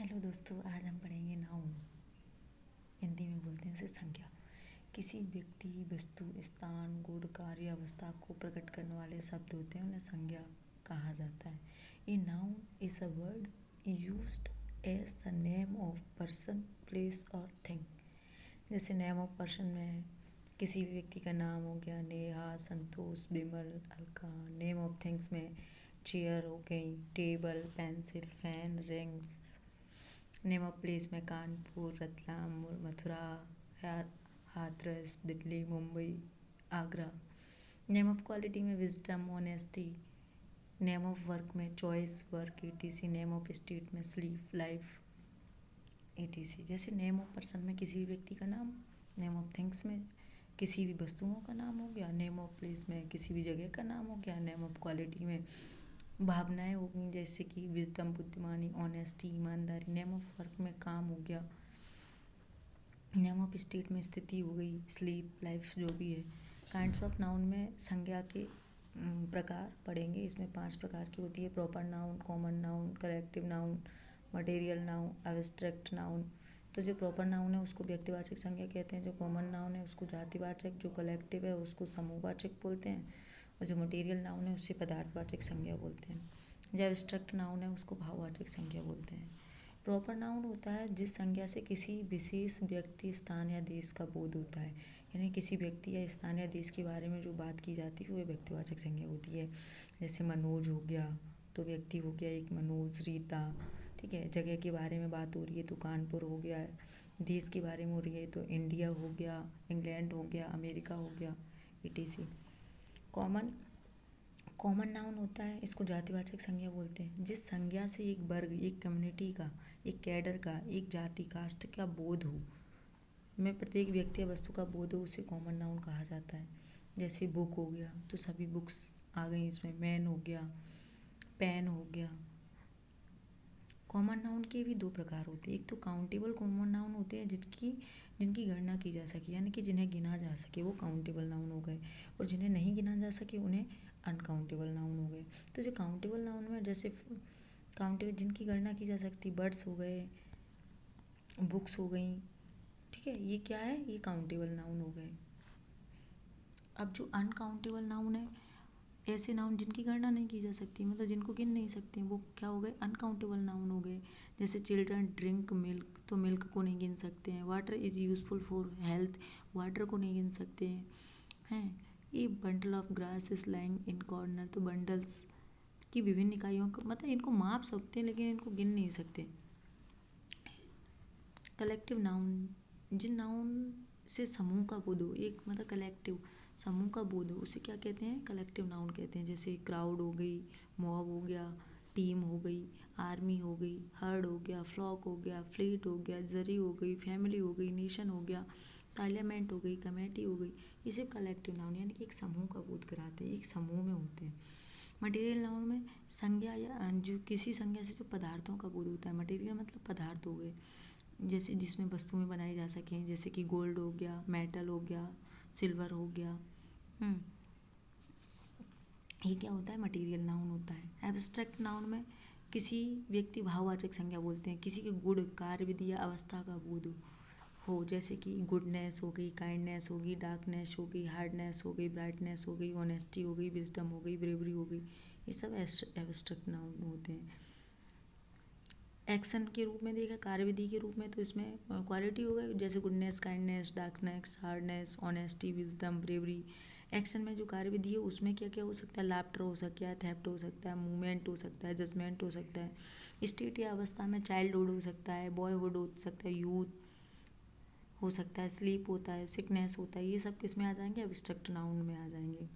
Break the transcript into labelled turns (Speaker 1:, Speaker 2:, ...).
Speaker 1: Hello दोस्तों, आज हम पढ़ेंगे नाउन। हिंदी में बोलते हैं उसे संज्ञा। किसी व्यक्ति, वस्तु, स्थान, गुण, कार्य, अवस्था को प्रकट करने वाले शब्द होते हैं, उन्हें संज्ञा कहा जाता है। A noun is a word used as the name of person, place और थिंग। जैसे नेम ऑफ पर्सन में किसी भी व्यक्ति का नाम हो गया, Neha, Santosh, Vimal, Alka. Name of things में चेयर हो गई, table, pencil, fan, rings. Name of place में Kanpur, Ratlam, Mathura, Hathras, Delhi, Mumbai, Agra. Name of quality में wisdom, honesty. Name of work में choice, work, etc। Name of state में स्लीप, लाइफ, etc। जैसे नेम ऑफ पर्सन में किसी भी व्यक्ति का नाम, नेम ऑफ थिंग्स में किसी भी वस्तुओं का नाम हो गया, नेम ऑफ प्लेस में किसी भी जगह का नाम हो गया, नेम ऑफ क्वालिटी में भावनाएं हो गई जैसे कि विजडम, बुद्धिमानी, ऑनेस्टी, ईमानदारी। नेम ऑफ वर्क में काम हो गया। नेम ऑफ स्टेट में स्थिति हो गई, स्लीप, लाइफ, जो भी है। काइंड्स ऑफ नाउन में संज्ञा के प्रकार पढ़ेंगे। इसमें 5 प्रकार की होती है: proper noun, common noun, collective noun, material noun, abstract noun. तो जो प्रॉपर नाउन है उसको व्यक्तिवाचक संज्ञा कहते हैं, जो कॉमन नाउन है उसको जातिवाचक, जो कलेक्टिव है उसको समूहवाचक बोलते हैं, और जो मटेरियल नाउन है उसे पदार्थवाचक संज्ञा बोलते हैं। जो एब्स्ट्रैक्ट नाउन है उसको भाववाचक संज्ञा बोलते हैं। प्रॉपर नाउन होता है जिस संज्ञा से किसी विशेष व्यक्ति, स्थान या देश का बोध होता है, यानी किसी व्यक्ति या स्थान या देश के बारे में जो बात की जाती है वो व्यक्तिवाचक संज्ञा होती है। जैसे मनोज हो गया तो व्यक्ति हो गया एक मनोज, रीता, ठीक है। जगह के बारे में बात हो रही है तो कानपुर हो गया। देश के बारे में हो रही है तो इंडिया हो गया, इंग्लैंड हो गया, अमेरिका हो गया, etc। कॉमन नाउन होता है, इसको जातिवाचक संज्ञा बोलते हैं, जिस संज्ञा से एक वर्ग, एक कम्युनिटी का, एक कैडर का, एक जाति, कास्ट का बोध हो, में प्रत्येक व्यक्ति या वस्तु का बोध हो, उसे कॉमन नाउन कहा जाता है। जैसे बुक हो गया तो सभी बुक्स आ गई इसमें। मैन हो गया, पेन हो गया। कॉमन नाउन के भी 2 प्रकार होते हैं। एक तो काउंटेबल कॉमन नाउन होते हैं जिनकी गणना की जा सके, यानी कि जिन्हें गिना जा सके, वो काउंटेबल नाउन हो गए। और जिन्हें नहीं गिना जा सके उन्हें अनकाउंटेबल नाउन हो गए। तो जो काउंटेबल नाउन में जैसे काउंटेबल जिनकी गणना की जा सकती, बर्ड्स हो गए, बुक्स हो गई, ठीक है, ये क्या है, ये काउंटेबल नाउन हो गए। अब जो अनकाउंटेबल नाउन है, ऐसे नाउन जिनकी गणना नहीं की जा सकती, मतलब जिनको गिन नहीं सकते, वो क्या हो गए, अनकाउंटेबल नाउन हो गए। जैसे चिल्ड्रन ड्रिंक मिल्क, तो मिल्क को नहीं गिन सकते हैं। Water is useful for health, water को नहीं गिन सकते हैं। ये bundle of grass is lying in corner, तो बंडल्स की विभिन्न इकाइयों को, मतलब इनको माप सकते हैं लेकिन इनको गिन नहीं सकते। कलेक्टिव नाउन, जिन नाउन से समूह का बोध हो, एक मतलब कलेक्टिव समूह का बोध हो, उसे क्या कहते हैं, कलेक्टिव नाउन कहते हैं। जैसे क्राउड हो गई, मॉब हो गया, टीम हो गई, आर्मी हो गई, हर्ड हो गया, फ्लॉक हो गया, फ्लीट हो गया, जरी हो गई, फैमिली हो गई, नेशन हो गया, पार्लियामेंट हो गई, कमेटी हो गई। ये सब कलेक्टिव नाउन यानी कि एक समूह का बोध कराते हैं, एक समूह में होते हैं। मटेरियल नाउन में संज्ञा या जो किसी संज्ञा से जो पदार्थों का बोध होता है। मटेरियल मतलब पदार्थ हो गए, जैसे जिसमें वस्तुएं बनाई जा सकें, जैसे कि गोल्ड हो गया, मेटल हो गया, सिल्वर हो गया। ये क्या होता है, मटेरियल नाउन होता है। एब्स्ट्रैक्ट नाउन में किसी व्यक्ति, भाववाचक संज्ञा बोलते हैं, किसी के गुण, कार्य, विधि या अवस्था का बोध हो, जैसे कि गुडनेस हो गई, काइंडनेस हो गई, डार्कनेस हो गई, हार्डनेस हो गई, ब्राइटनेस हो गई, ऑनेस्टी हो गई, विजडम हो गई, ब्रेवरी हो गई। ये सब एब्स्ट्रैक्ट नाउन होते हैं। एक्शन के रूप में देखा, कार्यविधि के रूप में, तो इसमें क्वालिटी हो गई, जैसे goodness, kindness, darkness, hardness, honesty, wisdom, bravery. Action में जो कार्यविधि है उसमें क्या क्या हो सकता है, लाफ्टर हो सकता है, थेफ्ट हो सकता है, मूवमेंट हो सकता है, जजमेंट हो सकता है। स्टेट या अवस्था में चाइल्डहुड हो सकता है, बॉयहुड हो सकता है, यूथ हो सकता है, स्लीप होता है, सिकनेस होता है। ये सब किस में आ जाएंगे, एब्स्ट्रैक्ट नाउन में आ जाएंगे।